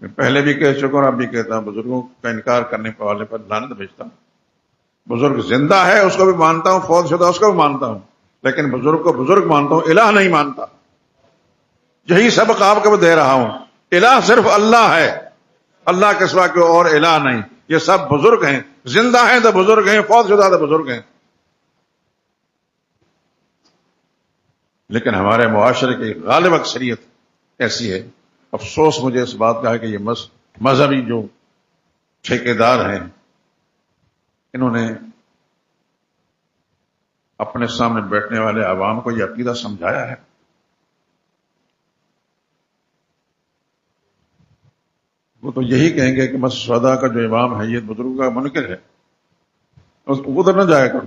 A: میں پہلے بھی کہہ چکا ہوں، اب بھی کہتا ہوں، بزرگوں کا انکار کرنے والے پر لعنت بھیجتا ہوں۔ بزرگ زندہ ہے اس کو بھی مانتا ہوں، فوت شدہ اس کو بھی مانتا ہوں، لیکن بزرگ کو بزرگ مانتا ہوں، الہ نہیں مانتا۔ یہی سبق آپ کو دے رہا ہوں، الہ صرف اللہ ہے، اللہ کے سوا کوئی اور الہ نہیں۔ یہ سب بزرگ ہیں، زندہ ہیں تو بزرگ ہیں، فوت شدہ تو بزرگ ہیں۔ لیکن ہمارے معاشرے کی غالب اکثریت ایسی ہے۔ افسوس مجھے اس بات کا ہے کہ یہ مذہبی جو ٹھیکیدار ہیں، انہوں نے اپنے سامنے بیٹھنے والے عوام کو یہ عقیدہ سمجھایا ہے۔ وہ تو یہی کہیں گے کہ مسجد شہداء کا جو امام ہے یہ بزرگوں کا منکر ہے، ادھر نہ جایا کرو۔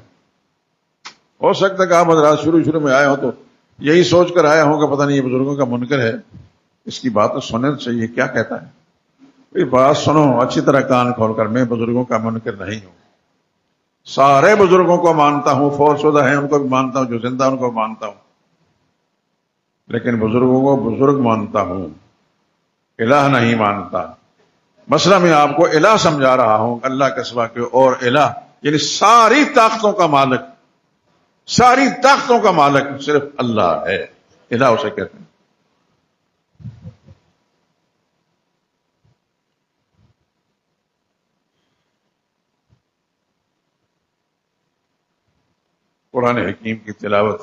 A: ہو سکتا ہے کہ آپ حضرات شروع میں آئے ہو تو یہی سوچ کر آیا ہوں کہ پتہ نہیں یہ بزرگوں کا منکر ہے، اس کی بات تو سننے چاہیے، کیا کہتا ہے؟ یہ بات سنو اچھی طرح کان کھول کر، میں بزرگوں کا منکر نہیں ہوں، سارے بزرگوں کو مانتا ہوں، فوت شدہ ہیں ان کو بھی مانتا ہوں، جو زندہ ان کو مانتا ہوں، لیکن بزرگوں کو بزرگ مانتا ہوں، الہ نہیں مانتا۔ مسئلہ میں آپ کو الہ سمجھا رہا ہوں، اللہ کے سوا کوئی اور الہ، یعنی ساری طاقتوں کا مالک، ساری طاقتوں کا مالک صرف اللہ ہے، الہ اسے کہتے ہیں۔ قرآن حکیم کی تلاوت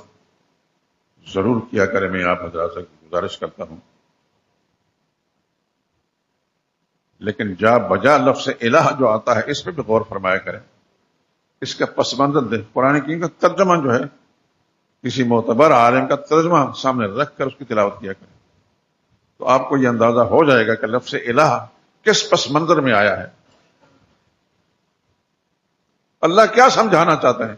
A: ضرور کیا کریں، میں آپ حضرات سے گزارش کرتا ہوں، لیکن جا بجا لفظ الہ جو آتا ہے اس پہ بھی غور فرمایا کریں، اس کا پس منظر دیں۔ قرآن حکیم کا ترجمہ جو ہے کسی معتبر عالم کا ترجمہ سامنے رکھ کر اس کی تلاوت کیا کریں، تو آپ کو یہ اندازہ ہو جائے گا کہ لفظ الہ کس پس منظر میں آیا ہے، اللہ کیا سمجھانا چاہتے ہیں۔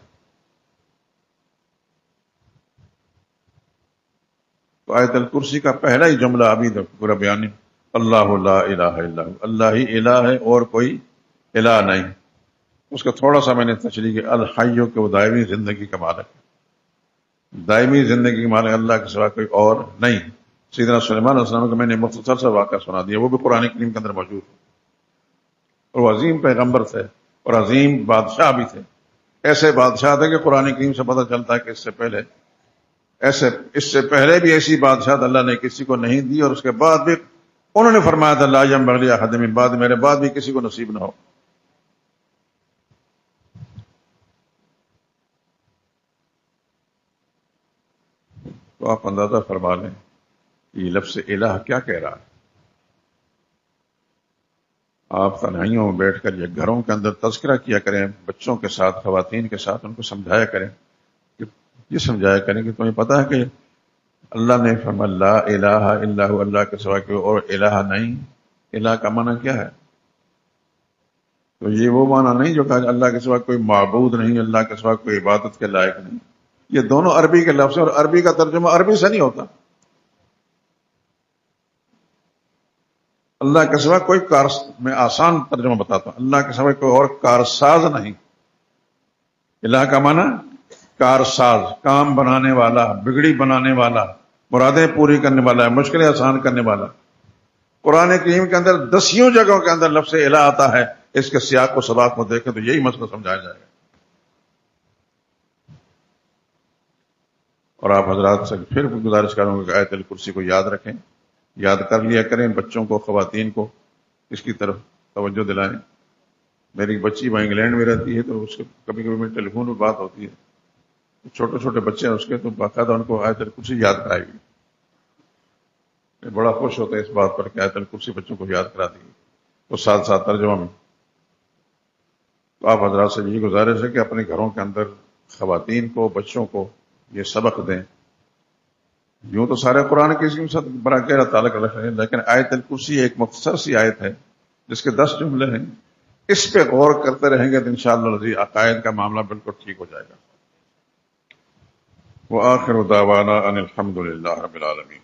A: تو آیت الکرسی کا پہلا ہی جملہ ابھی پورا بیان ہے، اللہ لا الہ الا ہو، اللہ ہی الہ ہے اور کوئی الہ نہیں۔ اس کا تھوڑا سا میں نے تشریح کی، الحیو کہ وہ دائمی زندگی کا مالک ہے، دائمی زندگی کا مالک اللہ کے سوا کوئی اور نہیں۔ سیدنا سلیمان علیہ السلام کو میں نے مختصر سا واقعہ سنا دیا، وہ بھی قرآن کریم کے اندر موجود ہے، اور وہ عظیم پیغمبر تھے اور عظیم بادشاہ بھی تھے۔ ایسے بادشاہ تھے کہ قرآن کریم سے پتہ چلتا ہے کہ اس سے پہلے بھی ایسی بادشاہت اللہ نے کسی کو نہیں دی، اور اس کے بعد بھی انہوں نے فرمایا تھا لا ينبغي لأحد من بعد، میرے بعد بھی کسی کو نصیب نہ ہو۔ تو آپ اندازہ فرما لیں کہ یہ لفظ الہ کیا کہہ رہا ہے۔ آپ تنہائیوں میں بیٹھ کر یا گھروں کے اندر تذکرہ کیا کریں، بچوں کے ساتھ، خواتین کے ساتھ، ان کو سمجھایا کریں، یہ سمجھایا کریں کہ تمہیں پتہ ہے کہ اللہ نے فرمایا لا الہ الا ہو، اللہ کے سوا کوئی اور الہ نہیں۔ الہ کا معنی کیا ہے؟ تو یہ وہ معنی نہیں جو کہا اللہ کے سوا کوئی معبود نہیں، اللہ کے سوا کوئی عبادت کے لائق نہیں۔ یہ دونوں عربی کے لفظ ہیں، اور عربی کا ترجمہ عربی سے نہیں ہوتا. اللہ کے سوا کوئی کار، میں آسان ترجمہ بتاتا ہوں، اللہ کے سوا کوئی اور کارساز نہیں. الہ کا معنی کارساز، کام بنانے والا، بگڑی بنانے والا، مرادیں پوری کرنے والا، مشکلیں آسان کرنے والا. قرآن کریم کے اندر 10 جگہوں کے اندر لفظ الہ آتا ہے. اس کے سیاق و سباق کو دیکھیں تو یہی مسئلہ سمجھایا جائے گا. اور آپ حضرات سے پھر گزارش کروں گا کہ آیت الکرسی کو یاد رکھیں، یاد کر لیا کریں. بچوں کو، خواتین کو اس کی طرف توجہ دلائیں. میری بچی وہاں انگلینڈ میں رہتی ہے تو اس کے کبھی کبھی میری ٹیلی فون پہ بات ہوتی ہے. چھوٹے چھوٹے بچے ہیں اس کے، تو باقاعدہ ان کو آیت الکرسی یاد کرائے گی. میں بڑا خوش ہوتا ہے اس بات پر کہ آیت الکرسی بچوں کو یاد کرا دی تو ساتھ ساتھ ترجمہ میں. تو آپ حضرات سے یہی گزارش ہے کہ اپنے گھروں کے اندر خواتین کو، بچوں کو یہ سبق دیں. یوں تو سارے قرآن کے اس کے ساتھ بڑا گہرا تعلق رکھ رہے ہیں، لیکن آیت الکرسی ایک مختصر سی آیت ہے جس کے 10 جملے ہیں. اس پہ غور کرتے رہیں گے تو انشاءاللہ العزیز عقائد کا معاملہ بالکل ٹھیک ہو جائے گا. وآخر دعوانا ان الحمد للہ رب العالمین.